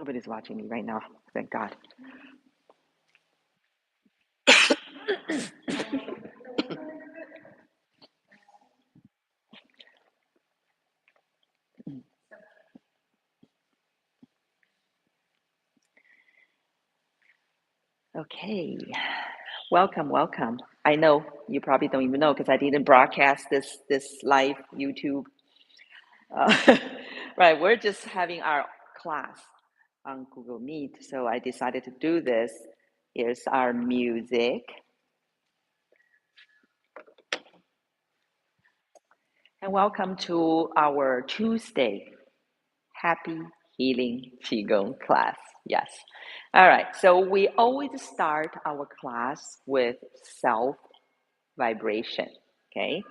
Nobody's watching me right now, thank God. Okay, welcome. I know you probably don't even know because I didn't broadcast this live YouTube. Uh, right, we're just having our class on Google Meet, so I decided to do this. Here's our music, and welcome to our Tuesday Happy Healing Qigong class. Yes. All right. So we always start our class with self vibration. Okay.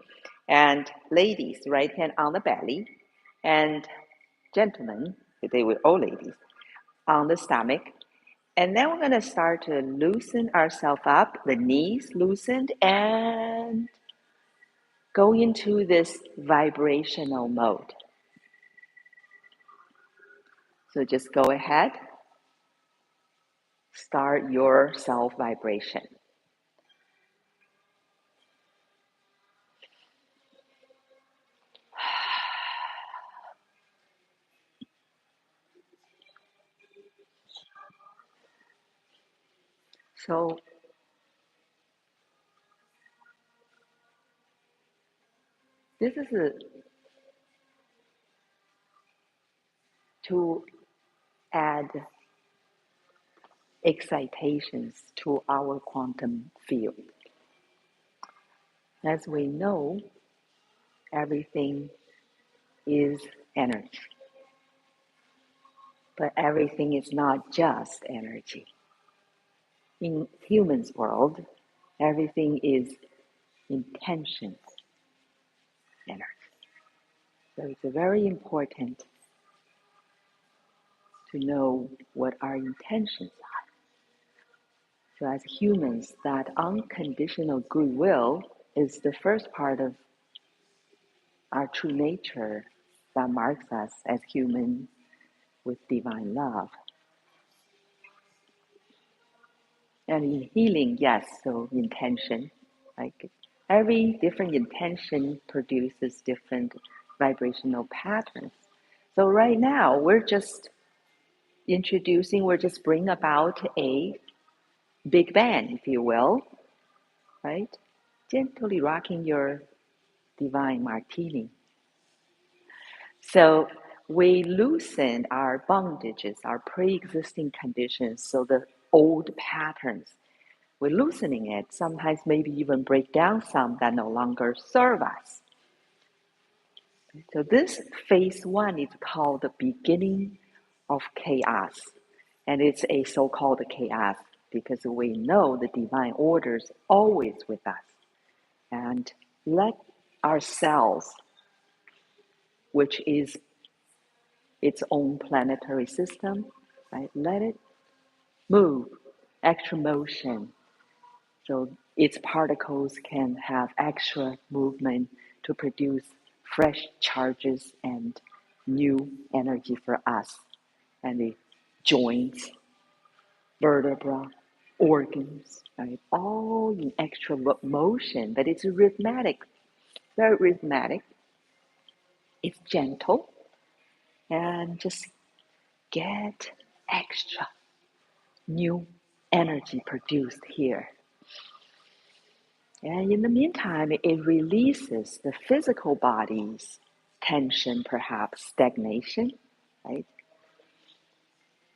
And ladies, right hand on the belly, and gentlemen, they were all ladies, on the stomach. And then we're going to start to loosen ourselves up, the knees loosened, and go into this vibrational mode. So just go ahead, start your self vibration. So this is to add excitations to our quantum field. As we know, everything is energy, but everything is not just energy. In humans' world, everything is intentions, energy. So it's very important to know what our intentions are. So as humans, that unconditional goodwill is the first part of our true nature that marks us as human with divine love. And in healing, yes, so intention, like every different intention produces different vibrational patterns. So right now, we're just bring about a big bang, if you will, right? Gently rocking your divine martini. So we loosen our bondages, our pre-existing conditions, so the old patterns. We're loosening it, sometimes maybe even break down some that no longer serve us. So this phase one is called the beginning of chaos. And it's a so-called chaos because we know the divine order is always with us. And let ourselves, which is its own planetary system, right? Let it move, extra motion. So its particles can have extra movement to produce fresh charges and new energy for us. And the joints, vertebra, organs, right? All in extra motion, but it's rhythmic, very rhythmic. It's gentle, and just get extra new energy produced here. And in the meantime, it releases the physical body's tension, perhaps stagnation, right?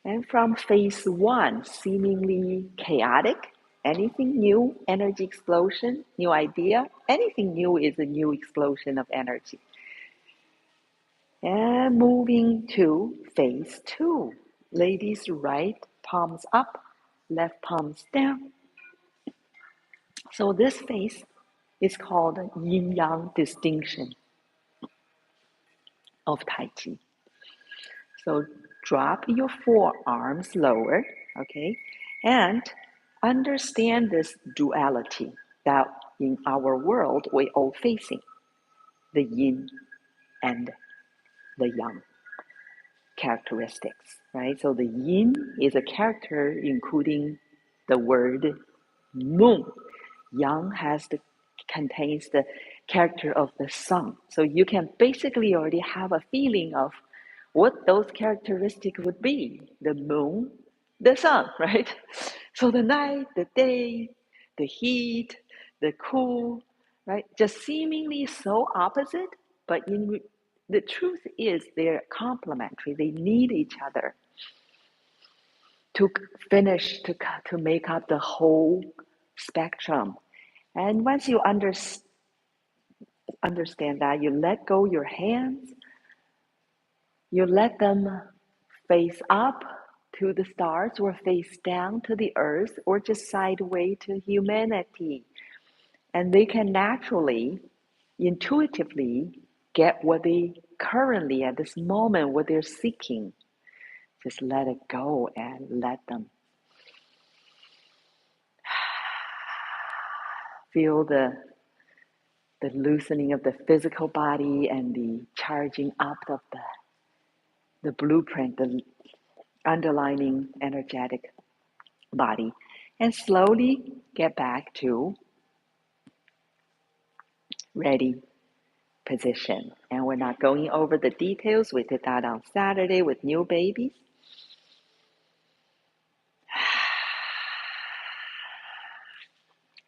And from phase one, seemingly chaotic, anything new, energy explosion, new idea, anything new is a new explosion of energy. And moving to phase two, ladies, right palms up, left palms down. So this phase is called yin yang distinction of Tai Chi. So drop your forearms lower, okay, and understand this duality that in our world we all facing, the yin and the yang. characteristics, right? So the yin is a character including the word moon. Yang contains the character of the sun. So you can basically already have a feeling of what those characteristics would be. The moon, the sun, right? So the night, the day, the heat, the cool, right? Just seemingly so opposite, but the truth is they're complementary. They need each other to finish, to make up the whole spectrum. And once you understand that, you let go your hands, you let them face up to the stars or face down to the earth or just sideways to humanity. And they can naturally, intuitively get what they currently at this moment, what they're seeking. Just let it go and let them feel the loosening of the physical body and the charging up of the blueprint, the underlining energetic body, and slowly get back to ready position. And we're not going over the details. We did that on Saturday with new babies.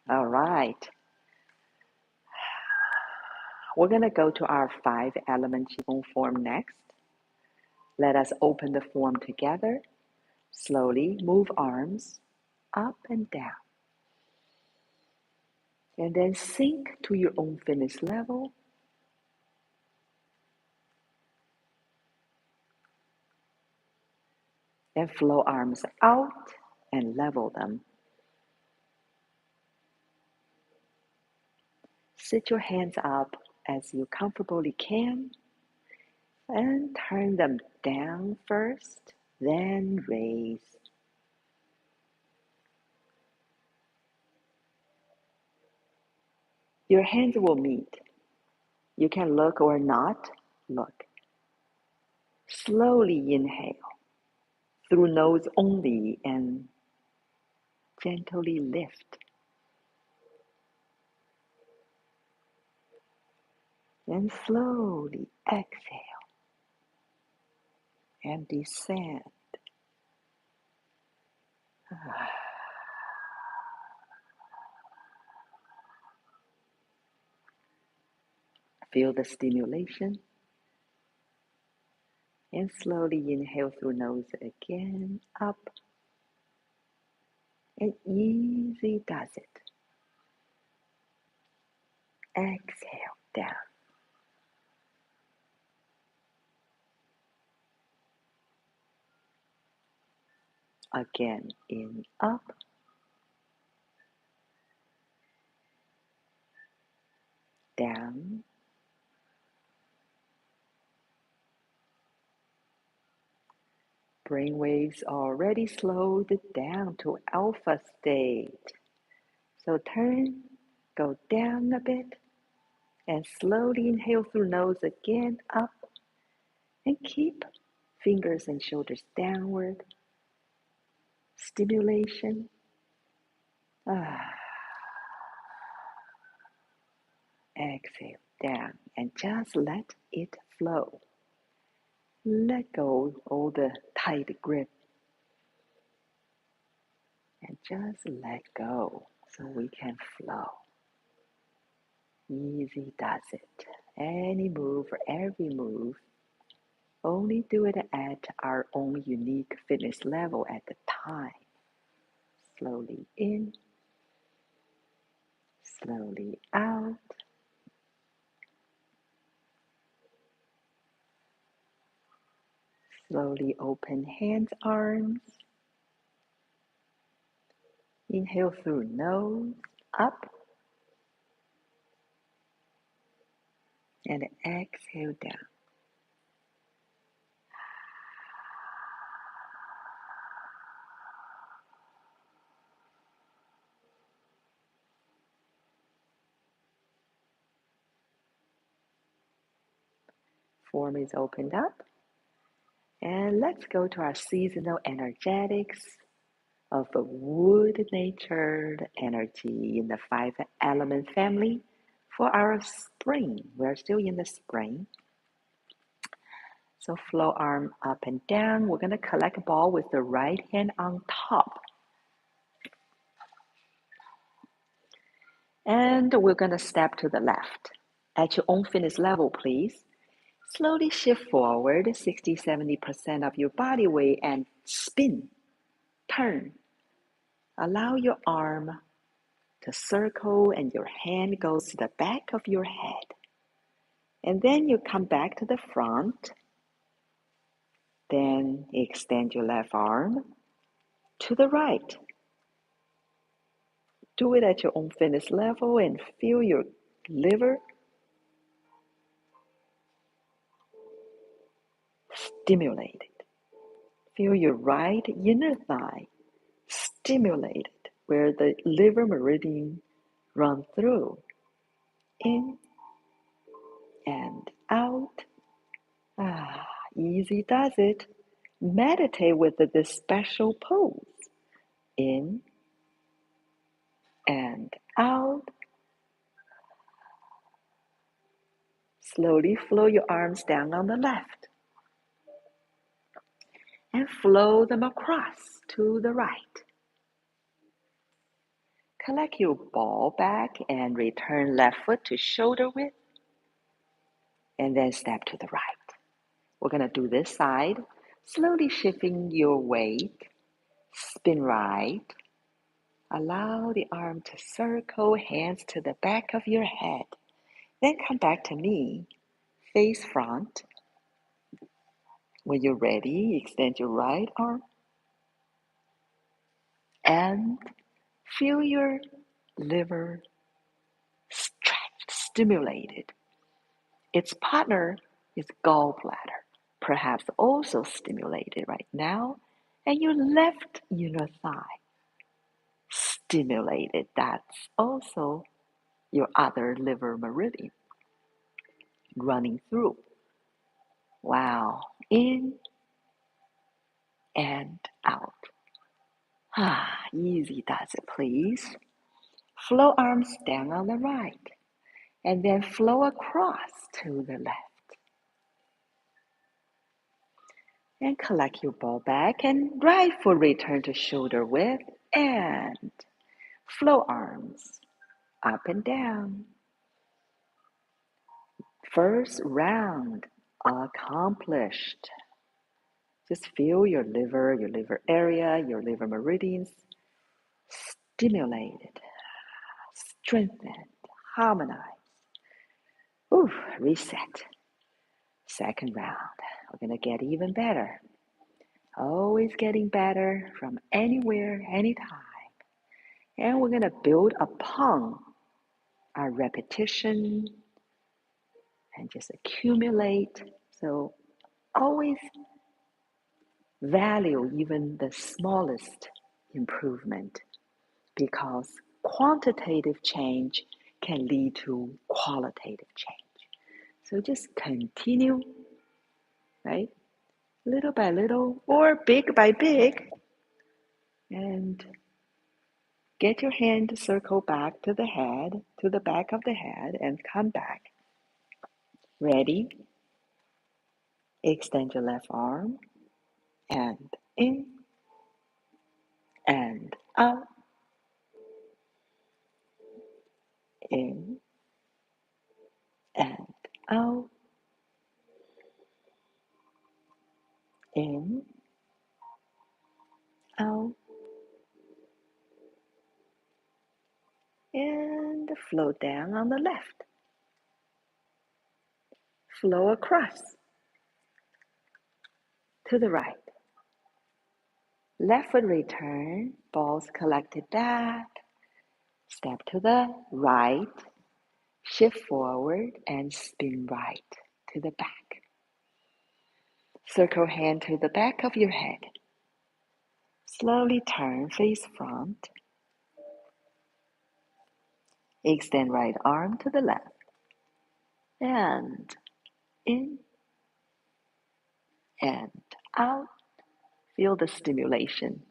All right. We're going to go to our 5-element Qigong form next. Let us open the form together. Slowly move arms up and down. And then sink to your own fitness level. And flow arms out and level them. Sit your hands up as you comfortably can and turn them down first, then raise. Your hands will meet. You can look or not look. Slowly inhale through nose only and gently lift. Then slowly exhale and descend. Feel the stimulation. And slowly inhale through nose again, up. And easy does it. Exhale down. Again, in, up. Down. Brainwaves already slowed down to alpha state. So turn, go down a bit, and slowly inhale through nose again, up. And keep fingers and shoulders downward. Stimulation. Exhale down and just let it flow. Let go all the tight grip and just let go so we can flow. Easy does it. Any move or every move, only do it at our own unique fitness level at the time. Slowly in, slowly out. Slowly open hands, arms. Inhale through nose, up. And exhale down. Form is opened up. And let's go to our seasonal energetics of a wood-natured energy in the five element family for our spring. We're still in the spring. So flow arm up and down. We're going to collect a ball with the right hand on top. And we're going to step to the left. At your own fitness level, please. Slowly shift forward 60-70% of your body weight and spin, turn. Allow your arm to circle and your hand goes to the back of your head. And then you come back to the front. Then extend your left arm to the right. Do it at your own fitness level and feel your liver stimulated. Feel your right inner thigh stimulated, where the liver meridian runs through. In and out. Easy does it. Meditate with this special pose. In and out. Slowly flow your arms down on the left and flow them across to the right. Collect your ball back and return left foot to shoulder width and then step to the right. We're going to do this side, slowly shifting your weight, spin right. Allow the arm to circle, hands to the back of your head. Then come back to me, face front. When you're ready, extend your right arm and feel your liver stretched, stimulated. Its partner is gallbladder, perhaps also stimulated right now, and your left inner thigh stimulated. That's also your other liver meridian running through. Wow, in and out. Easy does it, please. Flow arms down on the right, and then flow across to the left. And collect your ball back and right foot return to shoulder width and flow arms up and down. First round accomplished. Just feel your liver area, your liver meridians stimulated, strengthened, harmonized. Ooh, reset. Second round. We're going to get even better. Always getting better from anywhere, anytime. And we're going to build upon our repetition and just accumulate. So always value even the smallest improvement because quantitative change can lead to qualitative change. So just continue, right? Little by little or big by big, and get your hand to circle back to the head, to the back of the head, and come back. Ready? Extend your left arm and in and out, in and out, in, out, and flow down on the left. Flow across to the right. Left foot return, balls collected back. Step to the right, shift forward and spin right to the back. Circle hand to the back of your head. Slowly turn face front. Extend right arm to the left. And in and out. Feel the stimulation.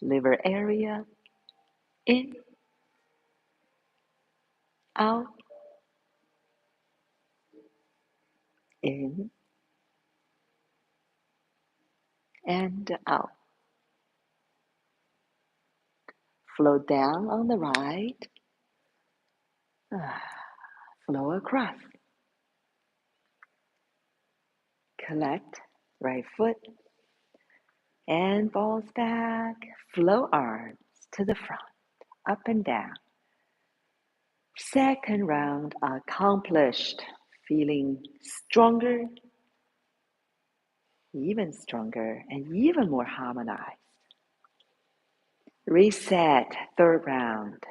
Liver area. In, out, in, and out. Flow down on the right. Flow across. Collect right foot and balls back. Flow arms to the front, up and down. Second round accomplished. Feeling stronger, even stronger, and even more harmonized. Reset, third round.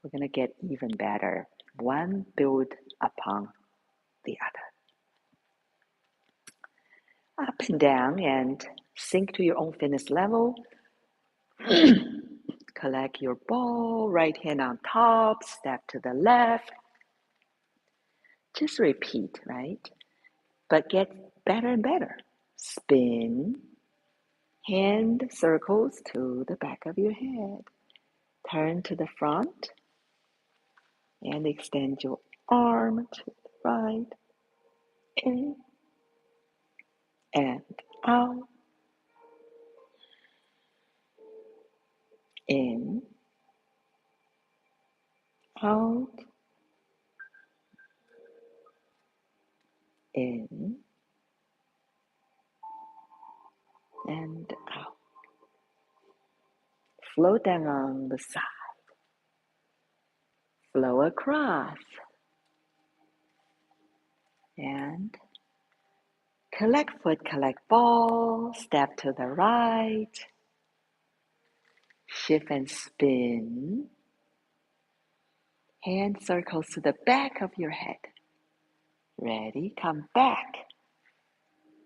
We're going to get even better. One build upon the other. Up and down and sink to your own fitness level. Collect your ball, right hand on top, step to the left. Just repeat, right? But get better and better. Spin, hand circles to the back of your head. Turn to the front and extend your arm to the right. In and out. In, out, in, and out. Flow down on the side. Flow across. And collect foot, collect ball. Step to the right. Shift and spin. Hand circles to the back of your head. Ready? Come back.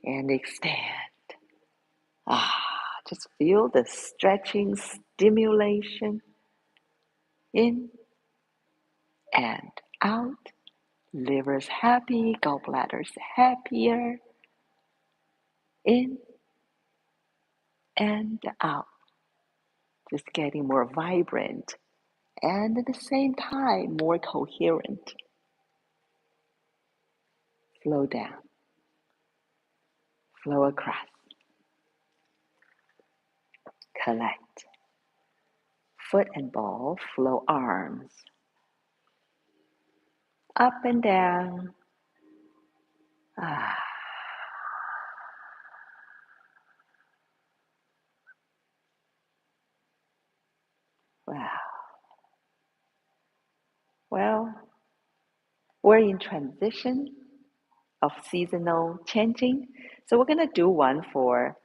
And extend. Just feel the stretching stimulation. In and out. Liver's happy, gallbladder's happier. In and out. Just getting more vibrant and at the same time more coherent. Flow down. Flow across. Collect. Foot and ball, flow arms. Up and down. Wow. Well, we're in transition of seasonal changing. So we're going to do one for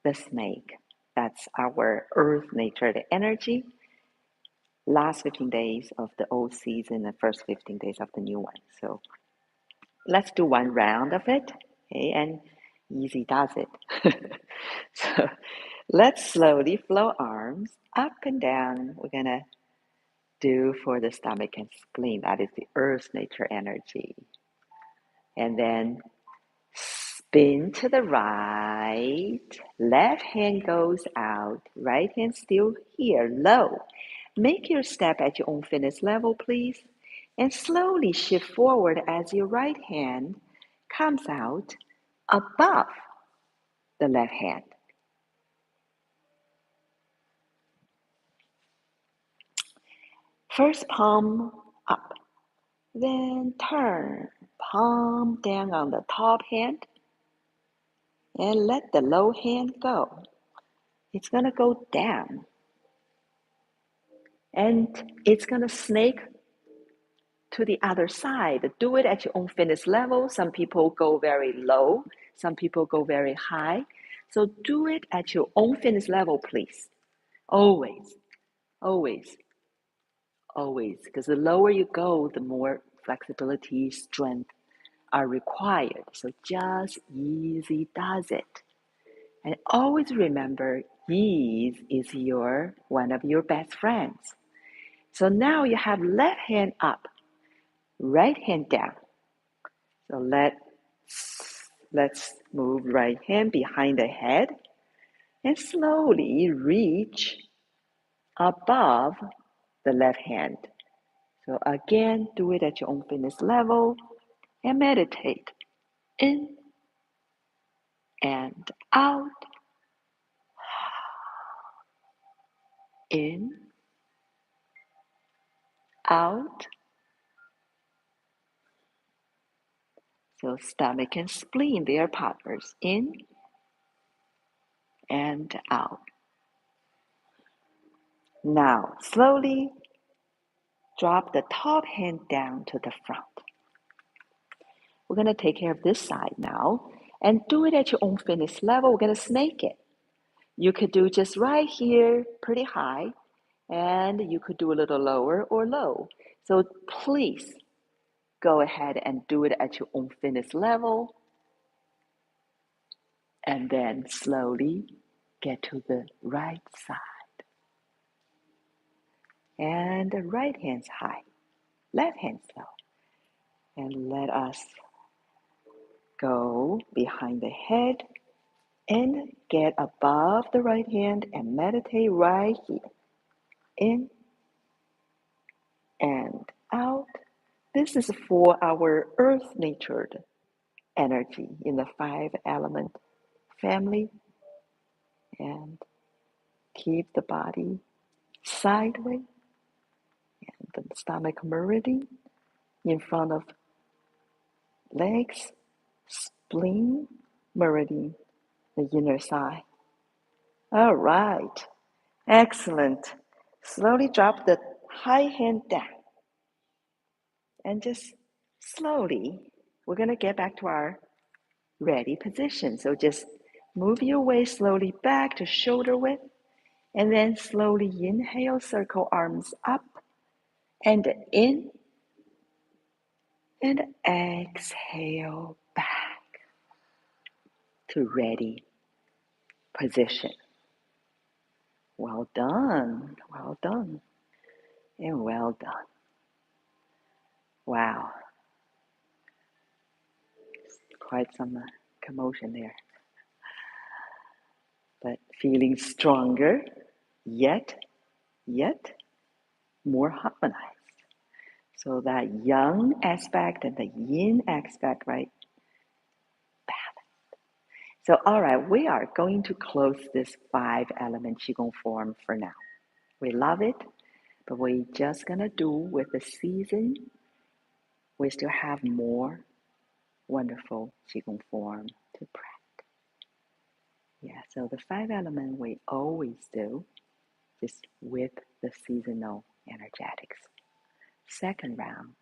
the snake. That's our earth nature, the energy. Last 15 days of the old season and first 15 days of the new one. So let's do one round of it. Okay, and easy does it. So let's slowly flow arms up and down. We're going to do for the stomach and spleen. That is the earth nature energy. And then spin to the right. Left hand goes out. Right hand still here, low. Make your step at your own fitness level, please. And slowly shift forward as your right hand comes out above the left hand. First palm up, then turn, palm down on the top hand, and let the low hand go. It's going to go down, and it's going to snake to the other side. Do it at your own fitness level. Some people go very low, some people go very high. So do it at your own fitness level, please. Always, always, always. Because the lower you go, the more flexibility, strength are required. So just easy does it. And always remember, ease is one of your best friends. So now you have left hand up, right hand down. So let's Move right hand behind the head and slowly reach above the left hand. So again, do it at your own fitness level and meditate. In and out, in, out. So stomach and spleen, they are partners. In and out. Now, slowly drop the top hand down to the front. We're going to take care of this side now and do it at your own fitness level. We're going to snake it. You could do just right here, pretty high, and you could do a little lower or low. So please go ahead and do it at your own fitness level, and then slowly get to the right side. And the right hand's high, left hand's low. And let us go behind the head and get above the right hand and meditate right here. In and out. This is for our earth-natured energy in the 5-element family. And keep the body sideways and the stomach meridian in front of legs, spleen meridian, the inner thigh. All right, excellent. Slowly drop the high hand down and just slowly, we're going to get back to our ready position. So just move your way slowly back to shoulder width, and then slowly inhale, circle arms up and in, and exhale back to ready position. Well done, and well done. Wow, quite some commotion there. But feeling stronger, yet more harmonized. So that yang aspect and the yin aspect, right? Balance. So, all right, we are going to close this 5-element Qigong form for now. We love it, but we're just gonna do with the season. We still have more wonderful Qigong form to practice. Yeah, so the 5-element we always do, just with the seasonal energetics. Second round,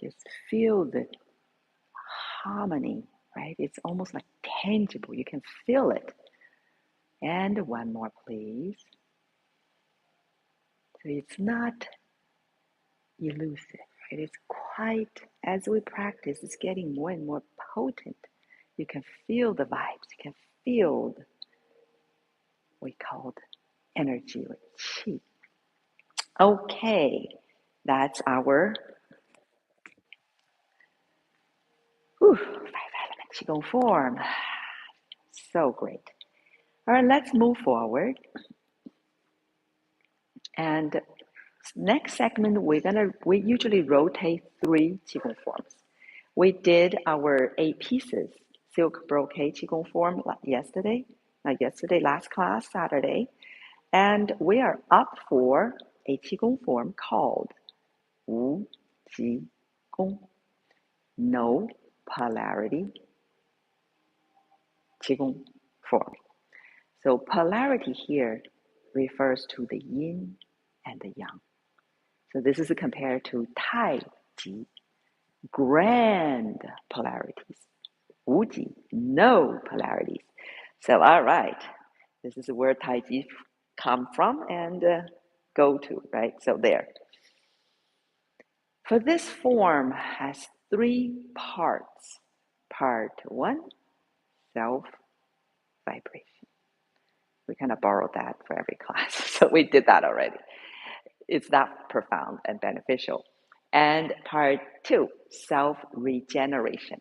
just feel the harmony, right? It's almost like tangible. You can feel it. And one more, please. So it's not elusive, right? It's quite, as we practice, it's getting more and more potent. You can feel the vibes. You can feel what we call energy or qi. Okay, that's our 5-element Qigong form. So great. All right, let's move forward. And next segment, we usually rotate 3 Qigong forms. We did our 8 pieces silk brocade Qigong form last class, Saturday. And we are up for a Qigong form called Wu Ji Gong, no polarity Qigong form. So polarity here refers to the yin and the yang. So this is compared to Tai Chi, grand polarities. Wu Ji, no polarities. So all right, this is where Tai Chi come from and go to, right? So there. For this form has 3 parts. Part 1, self-vibration. We kind of borrowed that for every class, so we did that already. It's that profound and beneficial. And part 2, self-regeneration.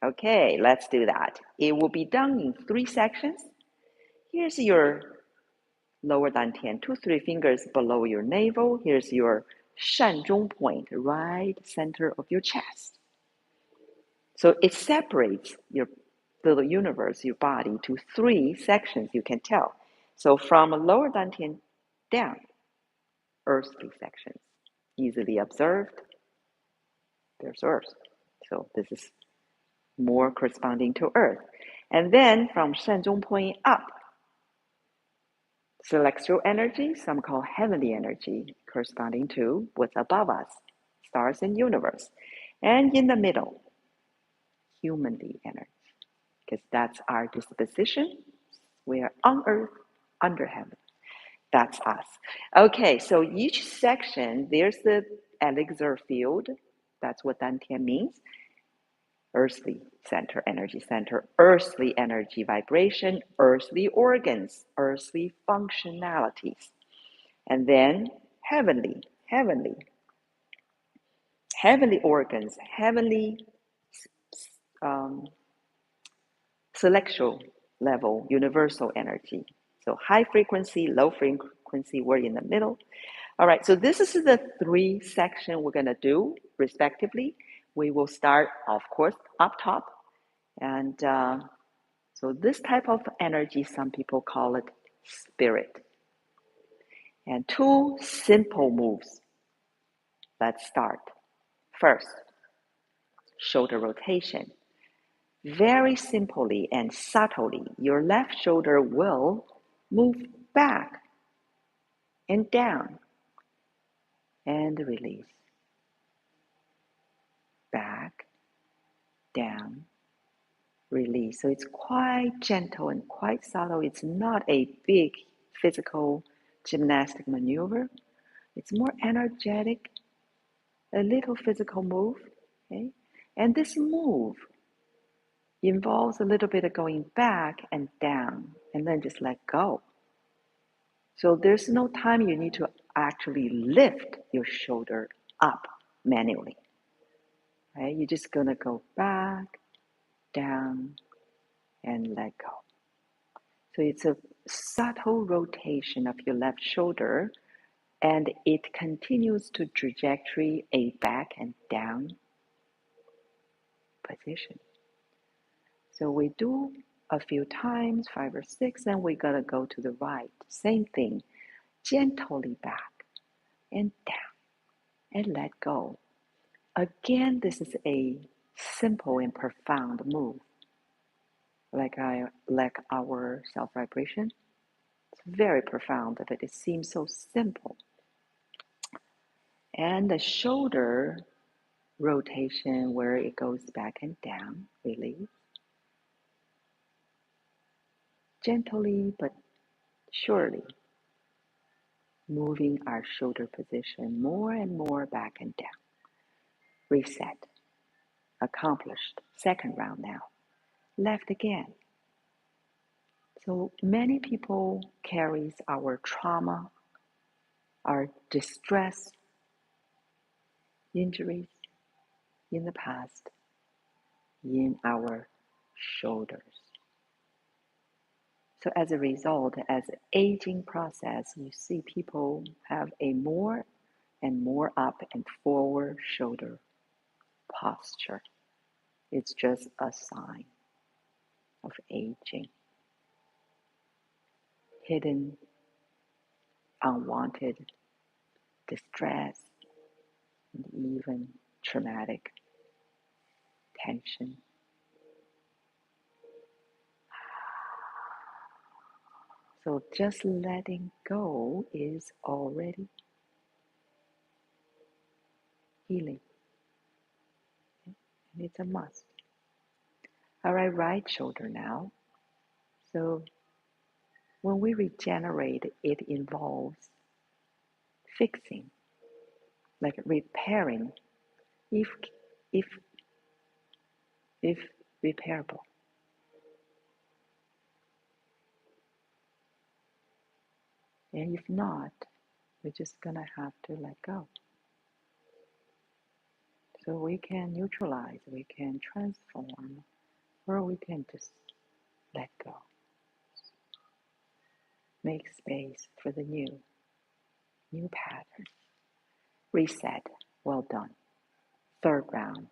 Okay, let's do that. It will be done in 3 sections. Here's your lower dantian, 2-3 fingers below your navel. Here's your 膻中 point, right center of your chest. So it separates your little universe, your body, to 3 sections, you can tell. So from lower dantian down, earthly sections, easily observed, there's earth. So this is more corresponding to earth. And then from 膻中 point up, celestial energy, some call heavenly energy, corresponding to what's above us, stars and universe. And in the middle, humanly energy, because that's our disposition. We are on earth, under heaven. That's us. Okay, so each section, there's the elixir field. That's what Dantian means. Earthly center, energy center, earthly energy vibration, earthly organs, earthly functionalities. And then heavenly organs, heavenly celestial level, universal energy. So high frequency, low frequency, we're in the middle. All right, so this is the 3 sections we're going to do respectively. We will start, of course, up top. And so this type of energy, some people call it spirit. And 2 simple moves. Let's start. First, shoulder rotation. Very simply and subtly, your left shoulder will move back and down and release. Back, down, release. So it's quite gentle and quite subtle. It's not a big physical gymnastic maneuver. It's more energetic, a little physical move. Okay? And this move involves a little bit of going back and down and then just let go. So there's no time you need to actually lift your shoulder up manually. Right? You're just gonna go back, down, and let go. So it's a subtle rotation of your left shoulder, and it continues to trajectory a back and down position. So we do a few times, 5 or 6, and we're gonna go to the right. Same thing, gently back and down and let go. Again, this is a simple and profound move. Like our self-vibration. It's very profound, but it seems so simple. And the shoulder rotation where it goes back and down, release. Gently but surely moving our shoulder position more and more back and down. Reset. Accomplished. Second round now. Left again. So many people carries our trauma, our distress, injuries in the past in our shoulders. So as a result, as aging process, you see people have a more and more up and forward shoulder posture. It's just a sign of aging. Hidden, unwanted distress, and even traumatic tension. So just letting go is already healing. And it's a must. All right, right shoulder now. So when we regenerate, it involves fixing, like repairing, if if if repairable. And if not, we're just gonna have to let go. So we can neutralize, we can transform, or we can just let go. Make space for the new pattern. Reset. Well done. Third round.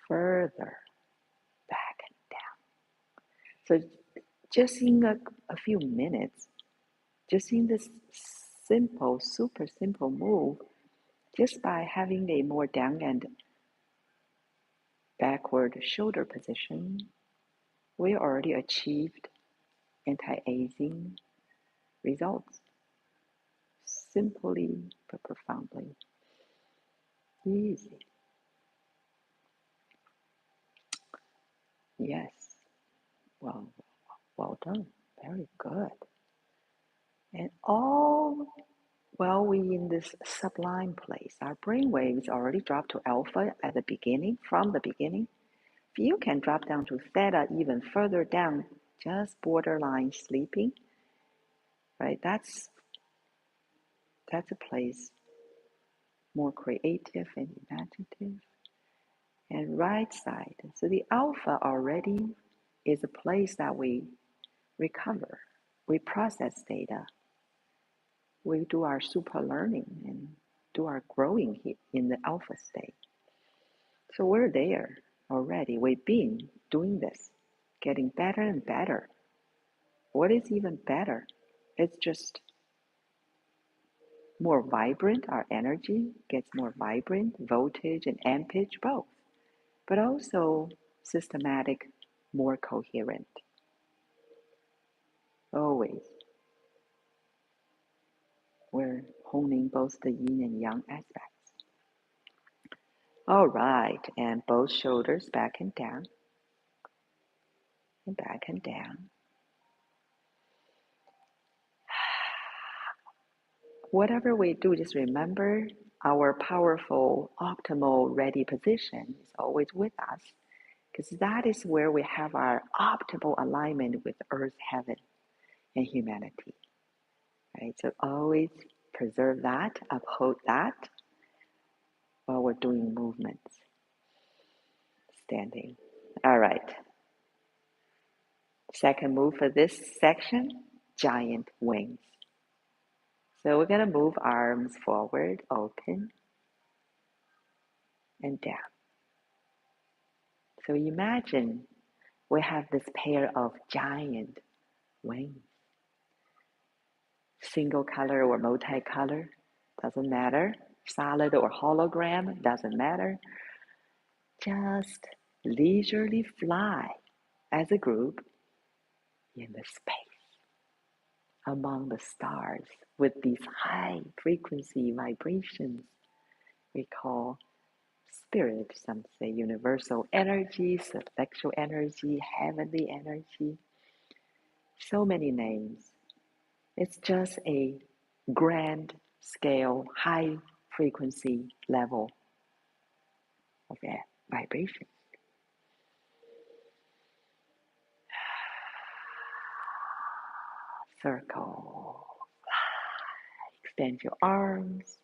Further back and down. So just in a few minutes, just in this simple, super simple move, just by having a more down and backward shoulder position, we already achieved anti-aging results. Simply but profoundly easy. Yes. Well done. Very good. And all while we in this sublime place, our brain waves already dropped to alpha at the beginning, from the beginning. If you can drop down to theta even further down, just borderline sleeping, right? That's a place more creative and imaginative. And right side, so the alpha already is a place that we recover, we process data, we do our super learning and do our growing in the alpha state. So we're there already. We've been doing this, getting better and better. What is even better? It's just more vibrant. Our energy gets more vibrant, voltage and ampage both, but also systematic, more coherent. Always. We're honing both the yin and yang aspects. All right, and both shoulders back and down, and back and down. Whatever we do, just remember our powerful, optimal, ready position is always with us, because that is where we have our optimal alignment with Earth, Heaven, and humanity. Right? So always preserve that, uphold that while we're doing movements. Standing. All right. Second move for this section, giant wings. So we're going to move arms forward, open, and down. So imagine we have this pair of giant wings. Single color or multicolor, doesn't matter. Solid or hologram, doesn't matter. Just leisurely fly as a group in the space among the stars with these high frequency vibrations we call spirit. Some say universal energy, celestial energy, heavenly energy. So many names. It's just a grand scale, high frequency level of vibration. Circle. Extend your arms.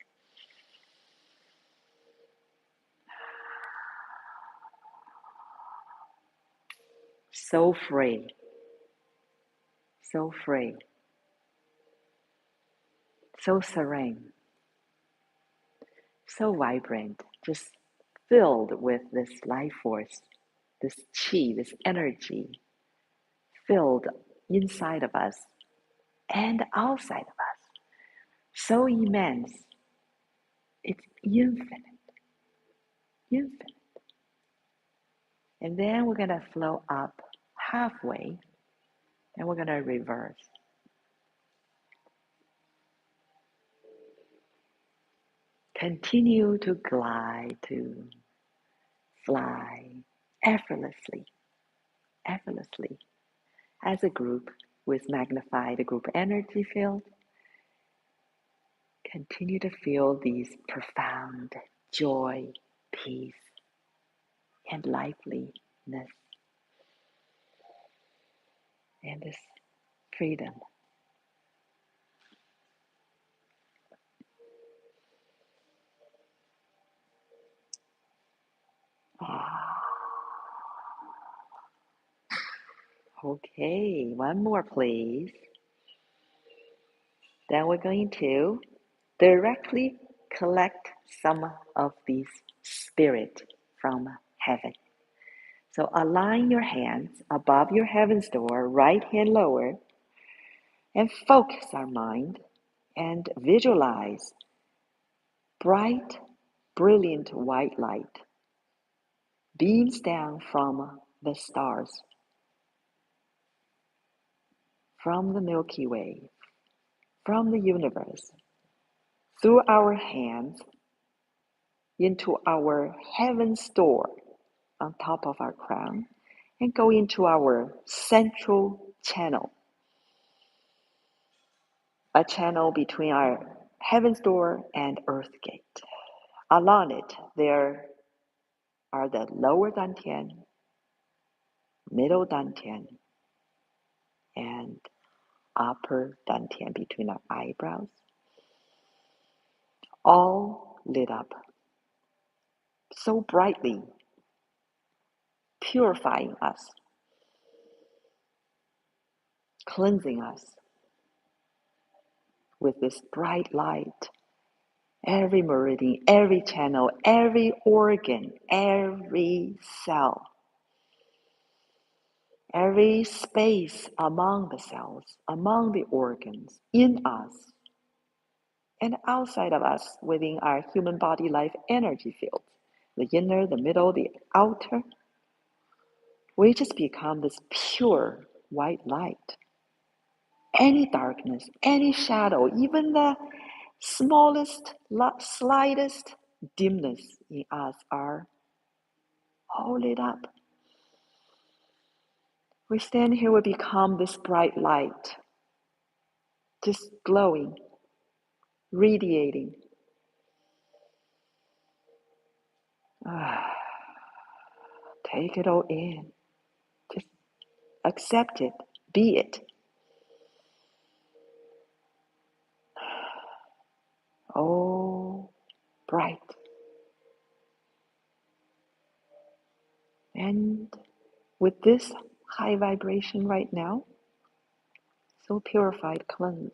So free. So free. So serene. So vibrant. Just filled with this life force, this chi, this energy, filled inside of us and outside of us. So immense. It's infinite. Infinite. And then we're going to flow up halfway and we're going to reverse. Continue to glide, to fly effortlessly, effortlessly as a group with magnified group energy field. Continue to feel these profound joy, peace, and liveliness, and this freedom. Okay, one more, please. Then we're going to directly collect some of these spirit from heaven. So align your hands above your heaven's door, right hand lower, and focus our mind and visualize bright, brilliant white light beams down from the stars, from the Milky Way, from the universe, through our hands into our heaven's door on top of our crown and go into our central channel, a channel between our heaven's door and earth gate. Along it, there are the lower dantian, middle dantian, and upper dantian between our eyebrows, all lit up so brightly, purifying us, cleansing us with this bright light. Every meridian, every channel, every organ, every cell, every space among the cells, among the organs, in us, and outside of us within our human body life energy fields, the inner, the middle, the outer, we just become this pure white light. Any darkness, any shadow, even the smallest, slightest dimness in us are all lit up. We stand here, we become this bright light, just glowing, radiating. Take it all in. Just accept it. Be it. Oh, bright. And with this high vibration right now, so purified, cleansed,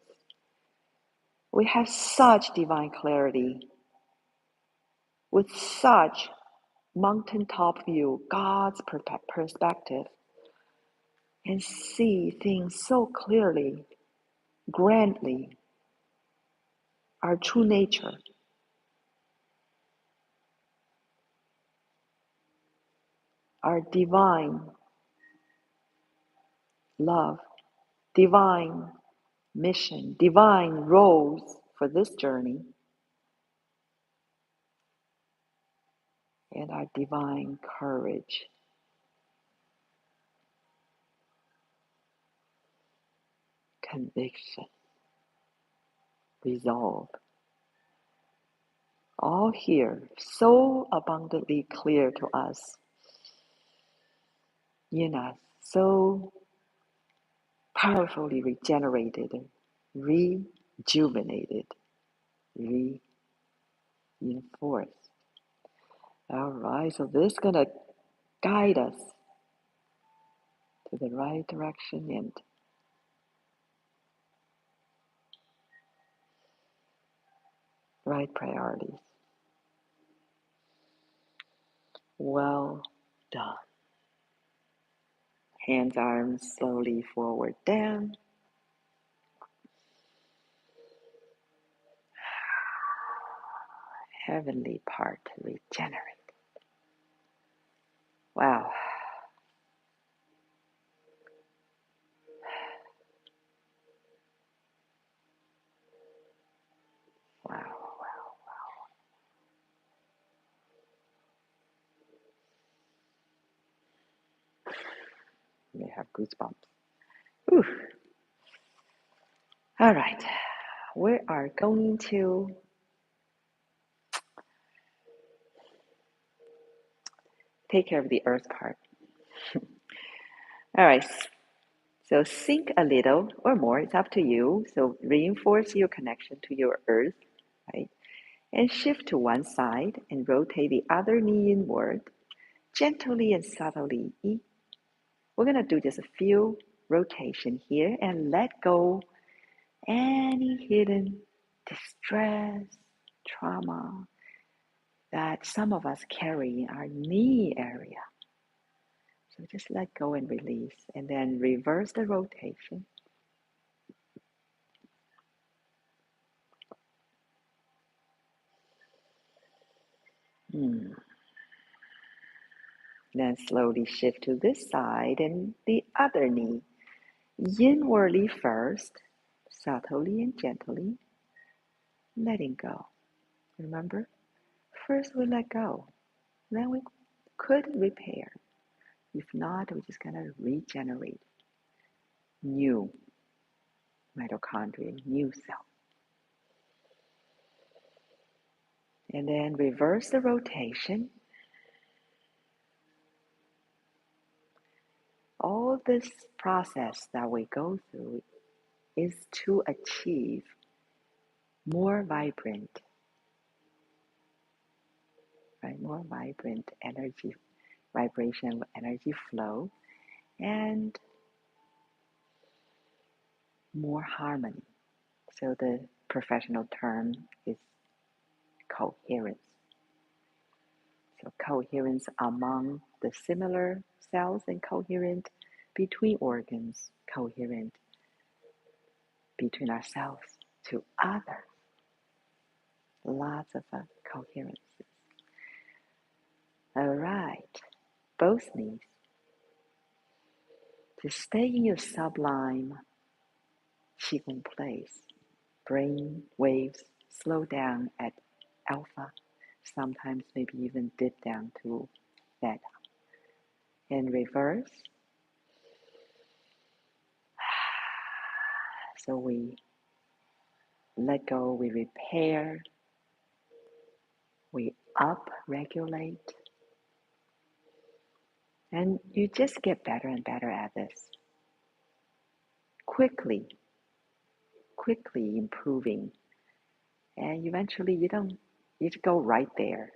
we have such divine clarity, with such mountaintop view, God's perspective, and see things so clearly, grandly, our true nature, our divine love, divine mission, divine roles for this journey, and our divine courage, conviction, resolve, all here so abundantly clear to us, in us, so powerfully regenerated, rejuvenated, reinforced. All right, so this is going to guide us to the right direction and right priorities. Well done. Hands, arms slowly forward, down. Heavenly part regenerate. Wow. Wow, wow. You may have goosebumps. Ooh. All right. We are going to take care of the earth part. All right. So sink a little or more, it's up to you. So reinforce your connection to your earth, right? And shift to one side and rotate the other knee inward, gently and subtly. We We're going to do just a few rotation here and let go any hidden distress, trauma that some of us carry in our knee area. So just let go and release, and then reverse the rotation. Then slowly shift to this side and the other knee. Inwardly first, subtly and gently, letting go. Remember, first we let go, then we could repair. If not, we're just going to regenerate new mitochondria, new cell. And then reverse the rotation. All this process that we go through is to achieve more vibrant, right? More vibrant energy, vibration, energy flow, and more harmony. So the professional term is coherence. So coherence among the similar cells and coherent between organs, coherent between ourselves to others. Lots of coherence. All right, both knees. To stay in your sublime Qigong place. Brain waves slow down at alpha, sometimes maybe even dip down to theta. In reverse, so we let go, we repair, we up-regulate, and you just get better and better at this. Quickly improving, and eventually you just go right there.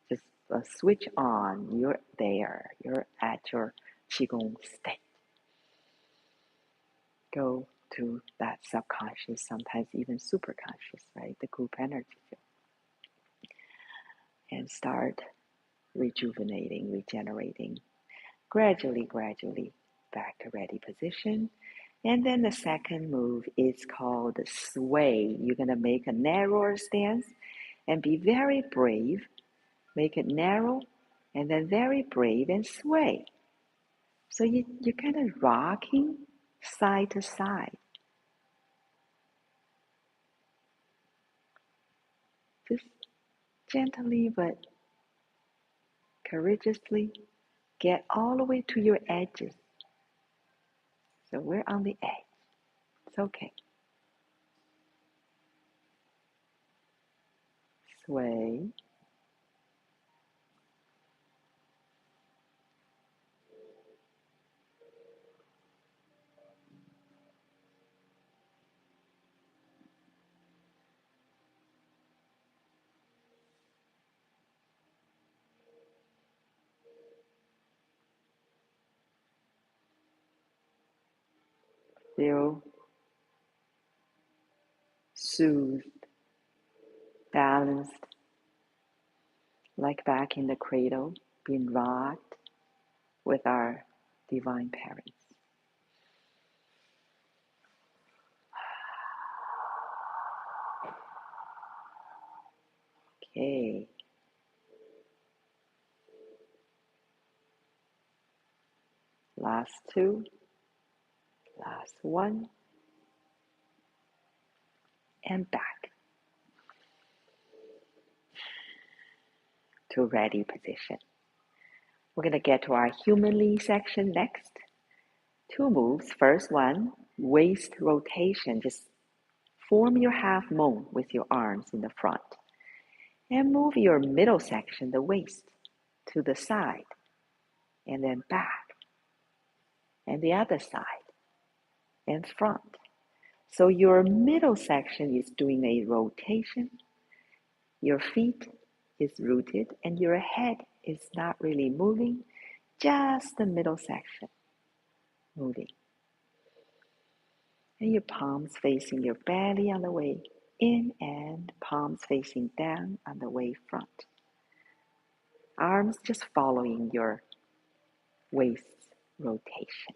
Just switch on, you're there, you're at your Qigong state. Go to that subconscious, sometimes even superconscious, right? The group energy field. And start rejuvenating, regenerating, gradually back to ready position. And then the second move is called sway. You're going to make a narrower stance and be very brave. Make it narrow and then very brave and sway. So you're kind of rocking side to side. Just gently but courageously get all the way to your edges. So we're on the edge. It's okay. Sway. Feel soothed, balanced, like back in the cradle, being rocked with our divine parents. Okay. Last two. Last one. And back to ready position. We're going to get to our humanly section next. Two moves. First one, waist rotation. Just form your half moon with your arms in the front. And move your middle section, the waist, to the side. And then back. And the other side. And front. So your middle section is doing a rotation. Your feet is rooted and your head is not really moving. just the middle section moving. And your palms facing your belly on the way in and palms facing down on the way front. Arms just following your waist rotation.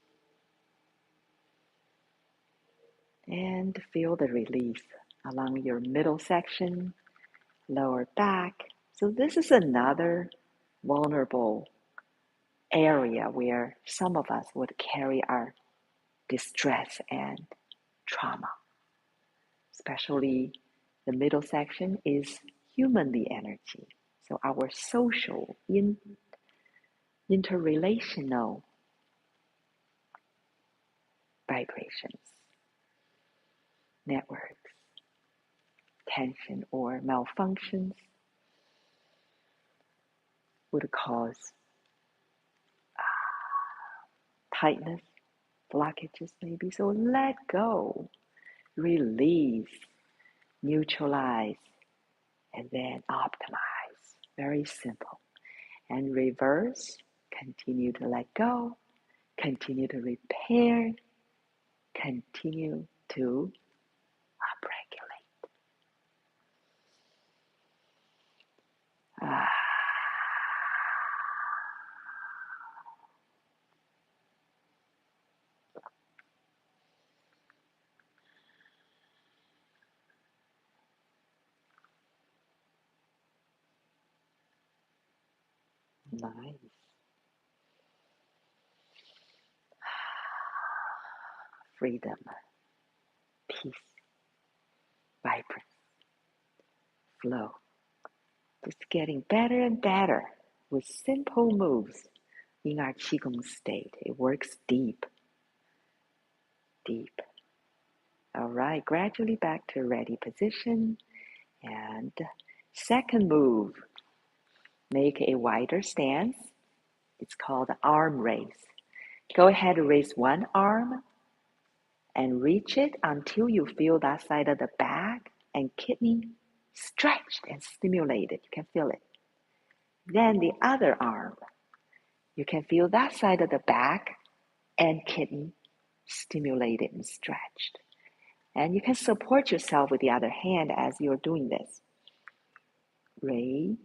And feel the release along your middle section, lower back. So this is another vulnerable area where some of us would carry our distress and trauma. Especially the middle section is humanly energy. So our social, interrelational vibrations, networks, tension or malfunctions would cause tightness, blockages maybe. So let go, release, neutralize, and then optimize. Very simple. And reverse, continue to let go, continue to repair, continue to upregulate. Nice. Freedom, peace, vibrance, flow. Just getting better and better with simple moves in our Qigong state. It works deep, deep. All right, gradually back to ready position. And second move, make a wider stance. It's called arm raise. Go ahead and raise one arm and reach it until you feel that side of the back and kidney stretched and stimulated. You can feel it. Then the other arm, you can feel that side of the back and kidney stimulated and stretched. And you can support yourself with the other hand as you're doing this. Reach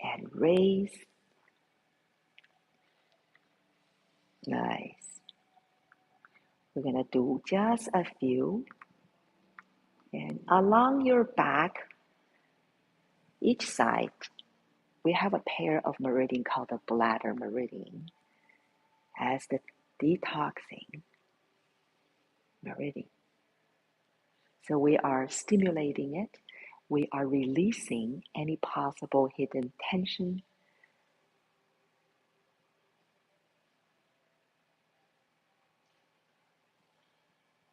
and raise. Nice. We're going to do just a few. And along your back, each side, we have a pair of meridian called the bladder meridian as the detoxing meridian. So we are stimulating it. We are releasing any possible hidden tension,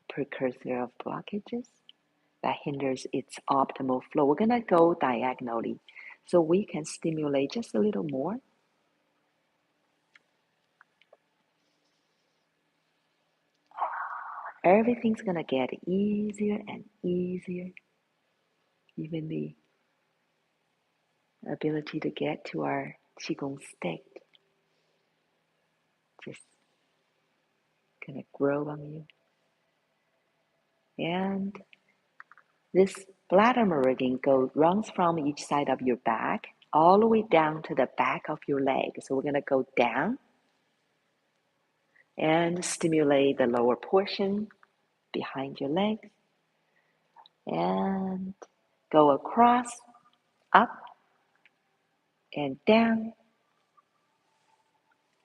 precursor of blockages that hinders its optimal flow. We're going to go diagonally so we can stimulate just a little more. Everything's going to get easier and easier. Even the ability to get to our Qigong state just going to grow on you. And this bladder meridian runs from each side of your back all the way down to the back of your leg. So we're going to go down and stimulate the lower portion behind your legs and go across, up and down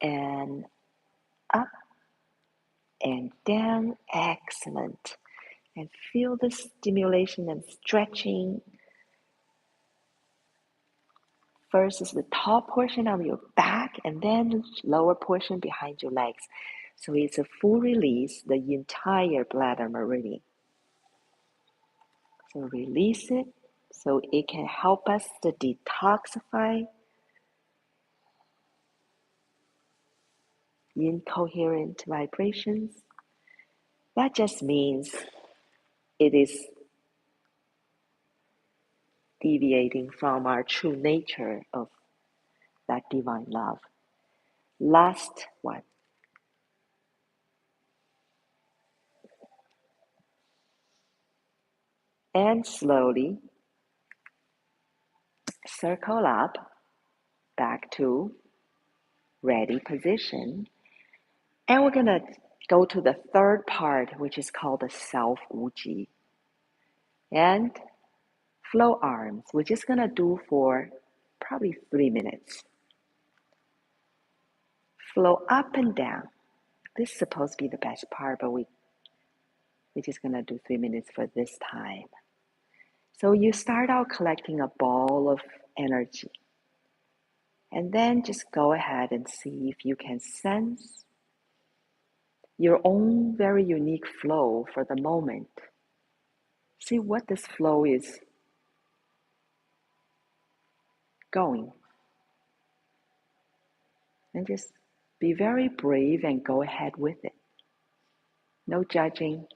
and up and down. Excellent. And feel the stimulation and stretching. First is the top portion of your back and then lower portion behind your legs. So it's a full release, the entire bladder meridian. So release it so it can help us to detoxify incoherent vibrations. That just means it is deviating from our true nature of that divine love. Last one. And slowly circle up back to ready position. And we're going to go to the third part, which is called the self Wuji. And flow arms, we're just going to do for probably 3 minutes. Flow up and down. This is supposed to be the best part, but we're just going to do 3 minutes for this time. So you start out collecting a ball of energy. And then just go ahead and see if you can sense your own very unique flow for the moment. See what this flow is going. And just be very brave and go ahead with it. No judging,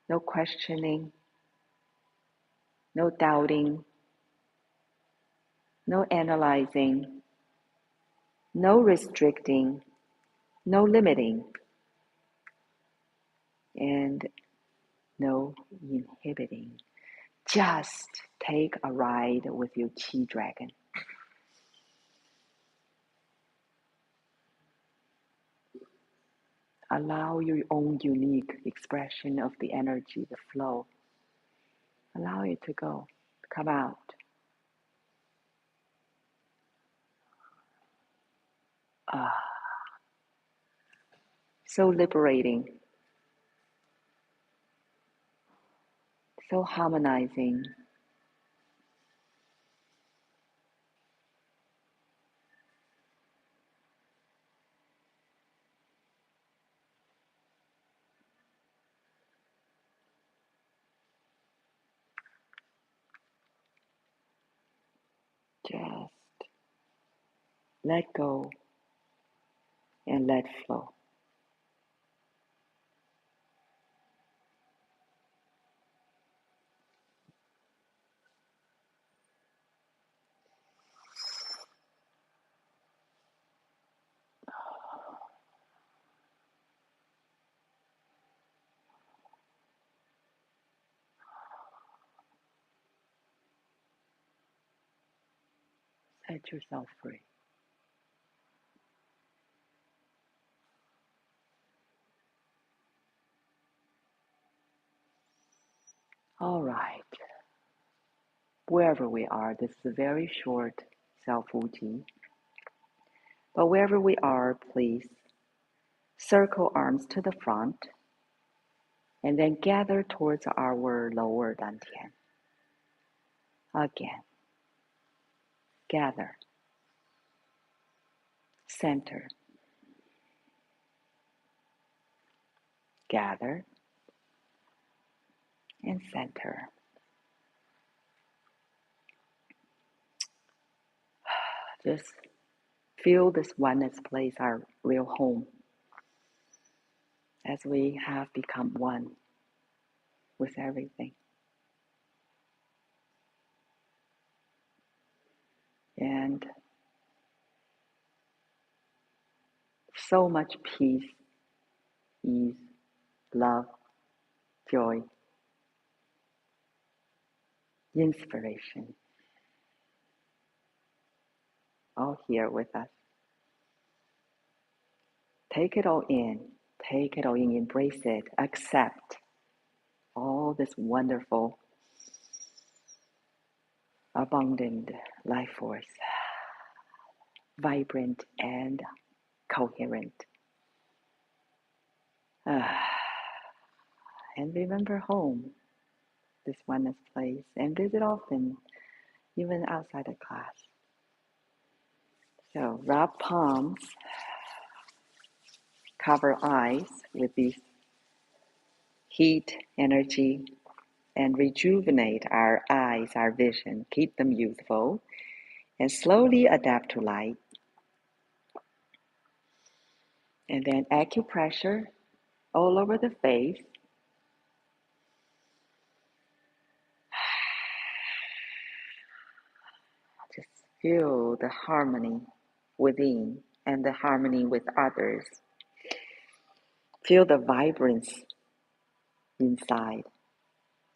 no questioning, no doubting, no analyzing, no restricting, no limiting, and no inhibiting. Just take a ride with your Qi dragon. Allow your own unique expression of the energy, the flow. Allow it to go, come out. So liberating, so harmonizing. Just let go and let flow. Set yourself free. All right. Wherever we are, this is a very short self-routine. But wherever we are, please circle arms to the front and then gather towards our lower dantian. Again, gather, center, gather, and center. Just feel this oneness place our real home as we have become one with everything. And so much peace, ease, love, joy, inspiration, all here with us. Take it all in, take it all in, embrace it, accept all this wonderful, abundant life force, vibrant and coherent. And remember home, this oneness place, and visit often, even outside of class. So rub palms, cover eyes with this heat, energy, and rejuvenate our eyes, our vision, keep them youthful, and slowly adapt to light. And then acupressure all over the face. Just feel the harmony within and the harmony with others. Feel the vibrance inside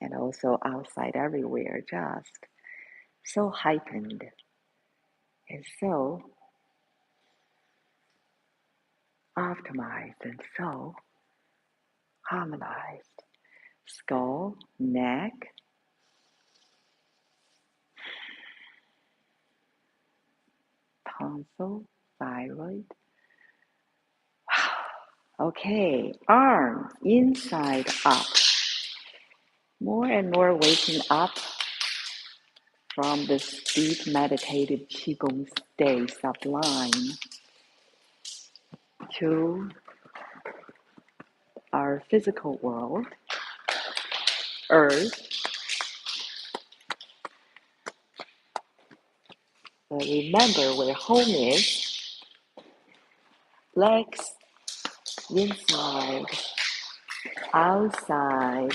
and also outside everywhere, just so heightened and so optimized and so harmonized. Skull, neck, tonsil, thyroid. Okay, arms inside up. More and more waking up from this deep meditative Qigong state sublime to our physical world, earth. But remember where home is. Legs inside, outside,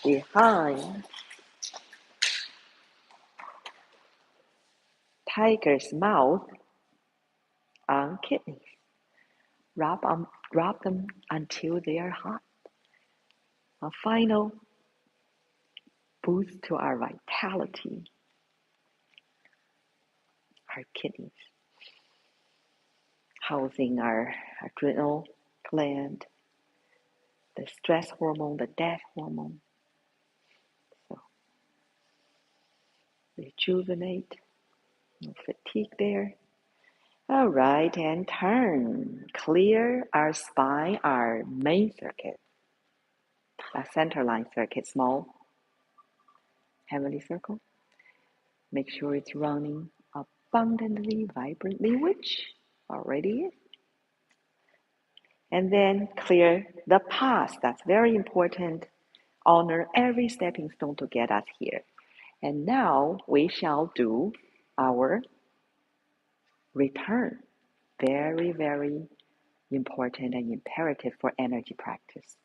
behind. Tiger's mouth on kidneys. Rub them until they are hot. A final boost to our vitality, our kidneys, housing our adrenal gland, the stress hormone, the death hormone. So rejuvenate, no fatigue there. All right, and turn. Clear our spine, our main circuit, a center line circuit, small heavenly circle. Make sure it's running abundantly, vibrantly, which already is. And then clear the past. That's very important. Honor every stepping stone to get us here. And now we shall do our return. Very, very important and imperative for energy practice.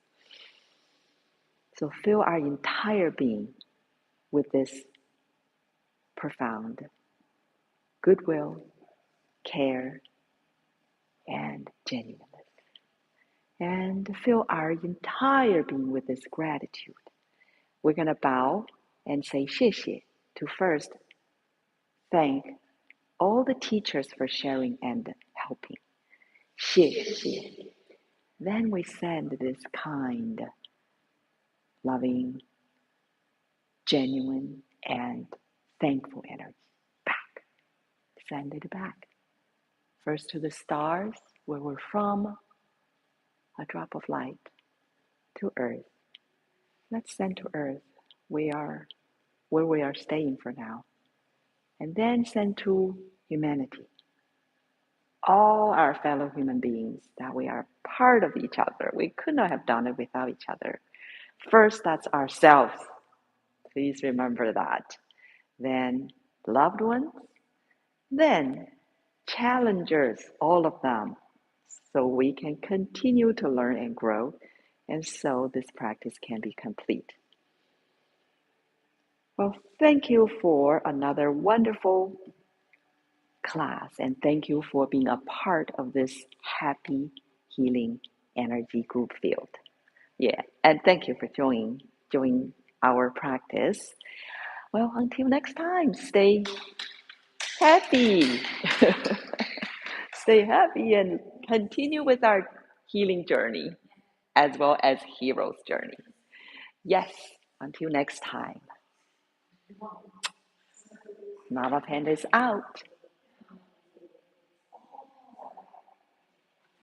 So fill our entire being with this profound goodwill, care, and genuineness. And fill our entire being with this gratitude. We're going to bow and say 谢谢 to first thank all the teachers for sharing and helping. 谢谢. Then we send this kind, loving, genuine, and thankful energy back. Send it back. First to the stars, where we're from, a drop of light, to earth. Let's send to earth where we are staying for now. And then send to humanity. All our fellow human beings, that we are part of each other. We could not have done it without each other. First, that's ourselves. Please remember that. Then loved ones. Then challengers, all of them, so we can continue to learn and grow, and so this practice can be complete. Well, thank you for another wonderful class, and thank you for being a part of this happy healing energy group field. Yeah, and thank you for joining our practice. Well, until next time, stay happy. Stay happy and continue with our healing journey as well as hero's journey. Yes, until next time. Mama Panda is out.